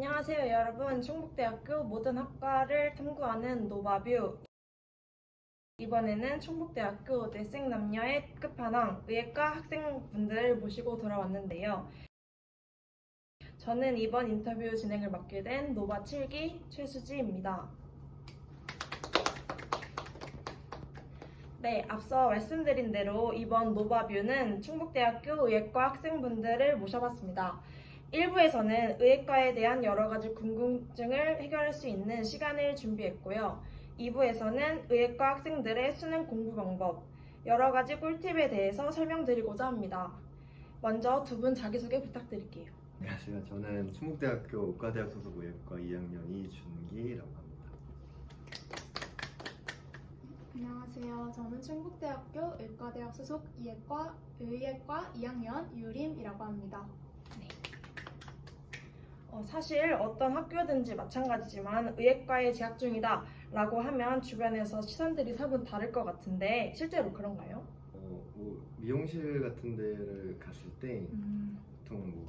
안녕하세요 여러분. 충북대학교 모든 학과를 탐구하는 노바뷰. 이번에는 충북대학교 내생 남녀의 끝판왕 의예과 학생분들을 모시고 돌아왔는데요. 저는 이번 인터뷰 진행을 맡게 된 노바 7기 최수지입니다. 네, 앞서 말씀드린 대로 이번 노바뷰는 충북대학교 의예과 학생분들을 모셔봤습니다. 1부에서는 의예과에 대한 여러 가지 궁금증을 해결할 수 있는 시간을 준비했고요. 2부에서는 의예과 학생들의 수능 공부 방법, 여러 가지 꿀팁에 대해서 설명드리고자 합니다. 먼저 두 분 자기소개 부탁드릴게요. 안녕하세요. 저는 충북대학교 의과대학 소속 의예과 2학년 이준기라고 합니다. 안녕하세요. 저는 충북대학교 의과대학 소속 의예과 2학년 유림이라고 합니다. 사실 어떤 학교든지 마찬가지지만 의예과에 재학 중이다 라고 하면 주변에서 시선들이 사뭇 다를 것 같은데 실제로 그런가요? 미용실 같은 데를 갔을 때 보통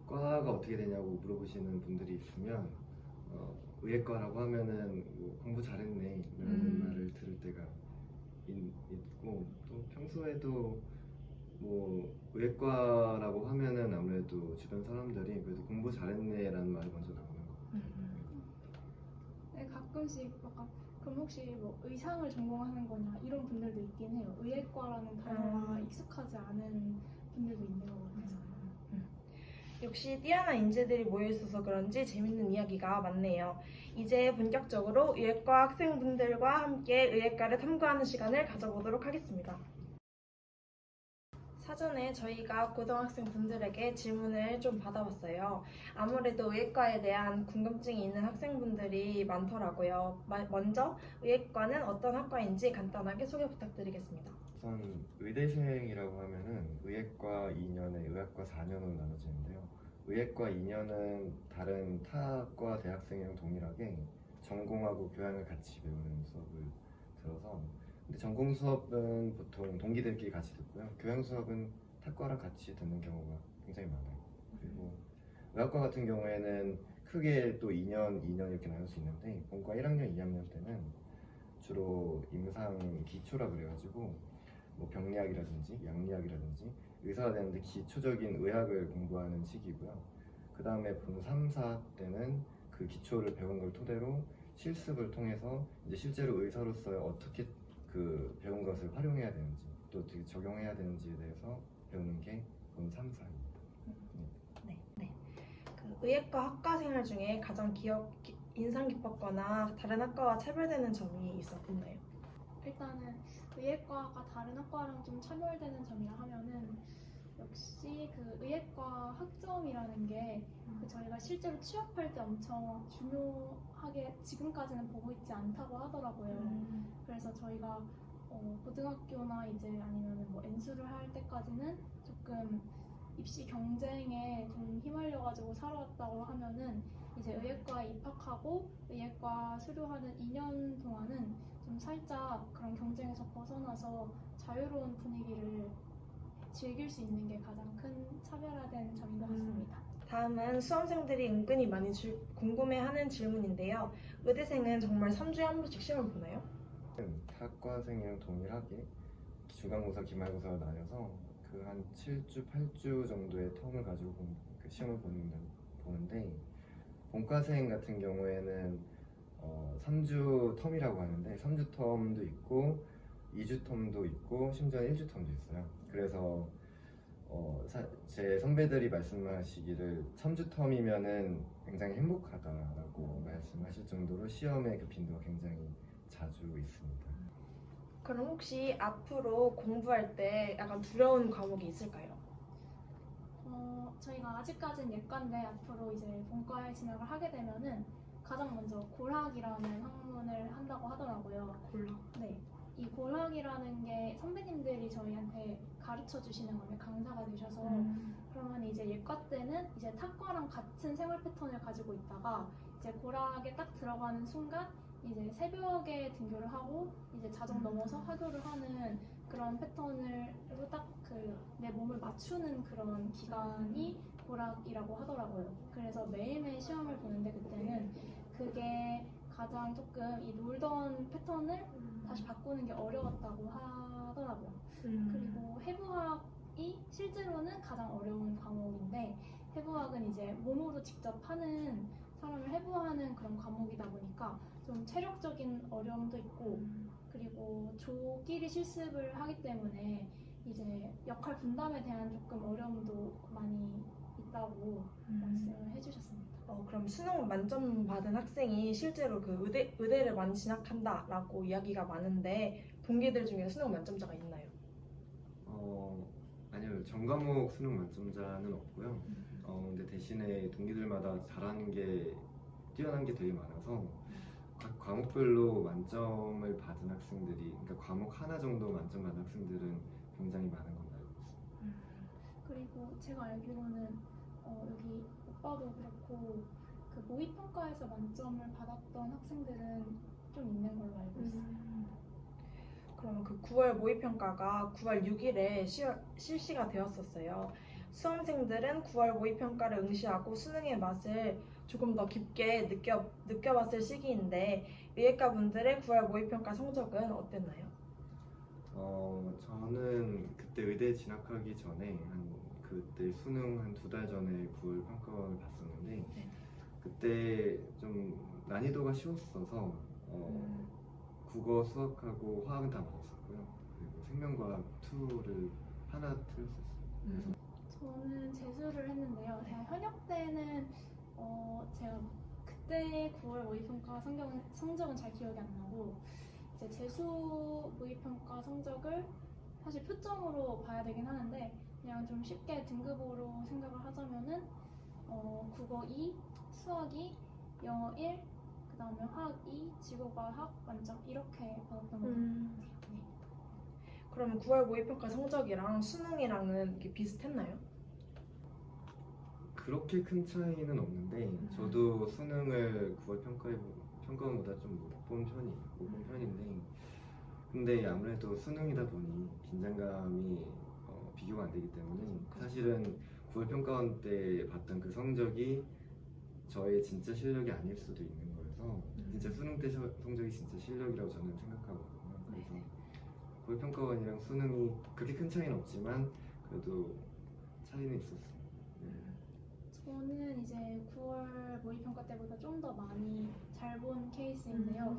과가 어떻게 되냐고 물어보시는 분들이 있으면 의예과라고 하면은 공부 잘했네 이런 말을 들을 때가 있고, 또 평소에도 의예과라고 하면은 아무래도 주변 사람들이 그래도 공부 잘했네라는 말이 먼저 나오는 것 같아요. 네, 가끔씩 그럼 혹시 의상을 전공하는 거냐 이런 분들도 있긴 해요. 의예과라는 단어가 익숙하지 않은 분들도 있는 것 같아서. 역시 뛰어난 인재들이 모여있어서 그런지 재밌는 이야기가 많네요. 이제 본격적으로 의예과 학생분들과 함께 의예과를 탐구하는 시간을 가져보도록 하겠습니다. 사전에 저희가 고등학생분들에게 질문을 좀 받아봤어요. 아무래도 의예과에 대한 궁금증이 있는 학생분들이 많더라고요. 먼저 의예과는 어떤 학과인지 간단하게 소개 부탁드리겠습니다. 우선 의대생이라고 하면은 의예과 2년에 의학과 4년으로 나눠지는데요. 의예과 2년은 다른 타과 대학생이랑 동일하게 전공하고 교양을 같이 배우는 수업을 들어서, 근데 전공 수업은 보통 동기들끼리 같이 듣고요. 교양 수업은 타과랑 같이 듣는 경우가 굉장히 많아요. 그리고 의학과 같은 경우에는 크게 또 2년 이렇게 나눌 수 있는데, 본과 1학년, 2학년 때는 주로 임상 기초라 그래가지고 병리학이라든지 양리학이라든지 의사가 되는데 기초적인 의학을 공부하는 시기고요. 그 다음에 본 3, 4 때는 그 기초를 배운 걸 토대로 실습을 통해서 이제 실제로 의사로서 어떻게 그 배운 것을 활용해야 되는지 또 어떻게 적용해야 되는지에 대해서 배우는 게 본 3, 4입니다. 네. 그 의예과 학과 생활 중에 가장 인상 깊었거나 다른 학과와 차별되는 점이 있었나요? 일단은 의예과가 다른 학과랑 좀 차별되는 점이라 하면은 역시 그 의예과 학점이라는 게 저희가 실제로 취업할 때 엄청 중요하게 지금까지는 보고 있지 않다고 하더라고요. 그래서 저희가 고등학교나 이제 아니면은 N수를 할 때까지는 조금 입시 경쟁에 좀 휘말려가지고 살아왔다고 하면은 이제 의예과에 입학하고 의예과 수료하는 2년 동안은 좀 살짝 그런 경쟁에서 벗어나서 자유로운 분위기를 즐길 수 있는 게 가장 큰 차별화된 점인 것 같습니다. 다음은 수험생들이 은근히 많이 궁금해하는 질문인데요. 의대생은 정말 3주에 한 번씩 시험을 보나요? 타과생이랑 동일하게 중간고사, 기말고사가 나뉘어서 그 한 7주, 8주 정도의 텀을 가지고 그 시험을 보는데, 본과생 같은 경우에는 3주 텀이라고 하는데 3주 텀도 있고 2주 텀도 있고 심지어 1주 텀도 있어요. 그래서 제 선배들이 말씀하시기를 3주 텀이면은 굉장히 행복하다라고 말씀하실 정도로 시험의 그 빈도가 굉장히 자주 있습니다. 그럼 혹시 앞으로 공부할 때 약간 두려운 과목이 있을까요? 저희가 아직까지는 예과인데 앞으로 이제 본과에 진학을 하게 되면은 가장 먼저 골학이라는 학문을 한다고 하더라고요. 골라. 네. 이 골학이라는 게 선배님들이 저희한테 가르쳐 주시는 건데 강사가 되셔서 그러면 이제 예과 때는 이제 타과랑 같은 생활 패턴을 가지고 있다가 이제 골학에 딱 들어가는 순간 이제 새벽에 등교를 하고 이제 자정 넘어서 하교를 하는 그런 패턴으로 딱 그 내 몸을 맞추는 그런 기간이 골학이라고 하더라고요. 그래서 매일매일 시험을 보는데 가장 조금 이 놀던 패턴을 다시 바꾸는 게 어려웠다고 하더라고요. 그리고 해부학이 실제로는 가장 어려운 과목인데 해부학은 이제 몸으로 직접 하는 사람을 해부하는 그런 과목이다 보니까 좀 체력적인 어려움도 있고 그리고 조끼리 실습을 하기 때문에 이제 역할 분담에 대한 조금 어려움도 많이 있다고 말씀을 해주셨습니다. 그럼 수능 만점 받은 학생이 실제로 그 의대를 많이 진학한다라고 이야기가 많은데 동기들 중에 수능 만점자가 있나요? 아니요, 전과목 수능 만점자는 없고요. 근데 대신에 동기들마다 잘하는 게 뛰어난 게 되게 많아서 각 과목별로 만점을 받은 학생들이, 그러니까 과목 하나 정도 만점 받은 학생들은 굉장히 많은 걸로 알고 있습니다. 그리고 제가 알기로는 여기 오빠도 그렇고 그 모의평가에서 만점을 받았던 학생들은 좀 있는 걸로 알고 있어요. 그러면 그 9월 모의평가가 9월 6일에 실시가 되었었어요. 수험생들은 9월 모의평가를 응시하고 수능의 맛을 조금 더 깊게 느껴봤을 시기인데 의예과 분들의 9월 모의평가 성적은 어땠나요? 저는 그때 의대 진학하기 전에 그때 수능 한 2달 전에 9월 평가원을 봤었는데 네. 그때 좀 난이도가 쉬웠어서 국어, 수학하고 화학은 다 맞았었고요. 그리고 생명과학 2를 하나 틀렸었어요. 저는 재수를 했는데요. 제가 현역 때는 제가 그때 9월 모의평가 성적은 잘 기억이 안 나고 이제 재수 모의평가 성적을 사실 표점으로 봐야 되긴 하는데 그냥 좀 쉽게 등급으로 생각을 하자면은 국어 2, 수학 2, 영어 1, 그 다음에 화학 2, 지구과학 만점 이렇게 받았던 것 같아요. 네. 그러면 9월 모의평가 성적이랑 수능이랑은 이렇게 비슷했나요? 그렇게 큰 차이는 없는데 저도 수능을 9월 평가원보다 좀 못 본 편인데 근데 아무래도 수능이다 보니 긴장감이 비교가 안 되기 때문에 사실은 9월 평가원 때 봤던 그 성적이 저의 진짜 실력이 아닐 수도 있는 거여서 진짜 수능 때 성적이 진짜 실력이라고 저는 생각하거든요. 그래서 9월 평가원이랑 수능이 그렇게 큰 차이는 없지만 그래도 차이는 있었어요. 저는 이제 9월 모의평가 때보다 좀 더 많이 잘 본 케이스인데요.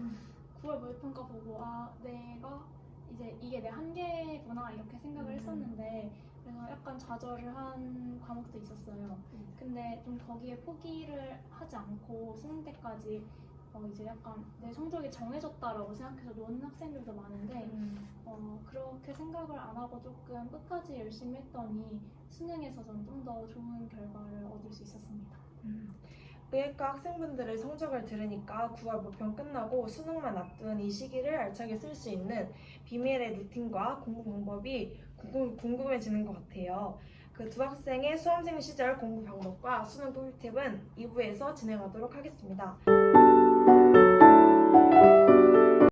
9월 모의평가 보고 내가 이제 이게 내 한계구나 이렇게 생각을 했었는데 그래서 약간 좌절을 한 과목도 있었어요. 근데 좀 거기에 포기를 하지 않고 수능 때까지 이제 약간 내 성적이 정해졌다라고 생각해서 노는 학생들도 많은데 그렇게 생각을 안 하고 조금 끝까지 열심히 했더니 수능에서 전 좀 더 좋은 결과를 얻을 수 있었습니다. 의예과 학생분들의 성적을 들으니까 9월 모평 끝나고 수능만 앞둔 이 시기를 알차게 쓸 수 있는 비밀의 루틴과 공부 방법이 궁금해지는 것 같아요. 그 두 학생의 수험생 시절 공부 방법과 수능 꿀팁은 2부에서 진행하도록 하겠습니다.